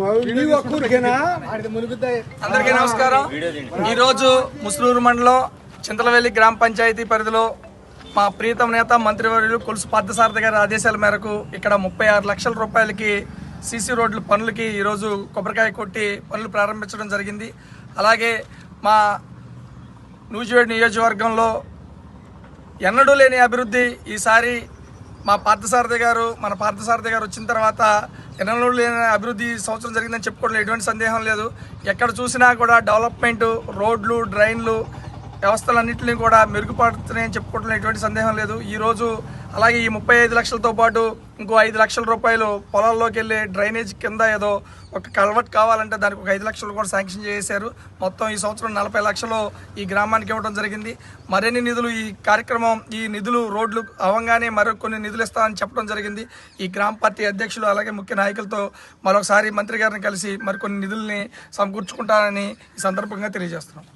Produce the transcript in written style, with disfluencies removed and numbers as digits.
అందరికీ నమస్కారం. ఈరోజు ముస్లూరు మండలం చింతలవెల్లి గ్రామ పంచాయతీ పరిధిలో మా ప్రీతం నేత మంత్రివర్యులు కొలుసు పార్థసారథి గారి ఆదేశాల మేరకు ఇక్కడ 36 లక్షల రూపాయలకి సీసీ రోడ్ల పనులకి ఈరోజు కొబ్బరికాయ కొట్టి పనులు ప్రారంభించడం జరిగింది. అలాగే మా నూజివేడ్ నియోజకవర్గంలో ఎన్నడూ లేని అభివృద్ధి ఈసారి మన పార్థసారథి గారు వచ్చిన తర్వాత ఎన్నడూ లేని అభివృద్ధి సంవత్సరం జరిగిందని చెప్పుకోవడంలో ఎటువంటి సందేహం లేదు. ఎక్కడ చూసినా కూడా డెవలప్మెంట్, రోడ్లు, డ్రైన్లు వ్యవస్థలన్నింటినీ కూడా మెరుగుపడుతున్నాయని చెప్పుకోవడంలో ఎటువంటి సందేహం లేదు. ఈరోజు అలాగే ఈ 35 లక్షలతో పాటు ఇంకో 5 లక్షల రూపాయలు పొలాల్లోకి వెళ్ళి డ్రైనేజ్ కింద ఏదో ఒక కల్వర్ట్ కావాలంటే దానికి ఒక 5 లక్షలు కూడా శాంక్షన్ చేశారు. మొత్తం ఈ సంవత్సరం 40 లక్షలు ఈ గ్రామానికి ఇవ్వడం జరిగింది. మరిన్ని నిధులు ఈ కార్యక్రమం ఈ నిధులు రోడ్లు అవ్వగానే మరికొన్ని నిధులు ఇస్తామని చెప్పడం జరిగింది. ఈ గ్రామ పార్టీ అధ్యక్షులు అలాగే ముఖ్య నాయకులతో మరొకసారి మంత్రి గారిని కలిసి మరికొన్ని నిధుల్ని సమకూర్చుకుంటానని ఈ సందర్భంగా తెలియజేస్తున్నాం.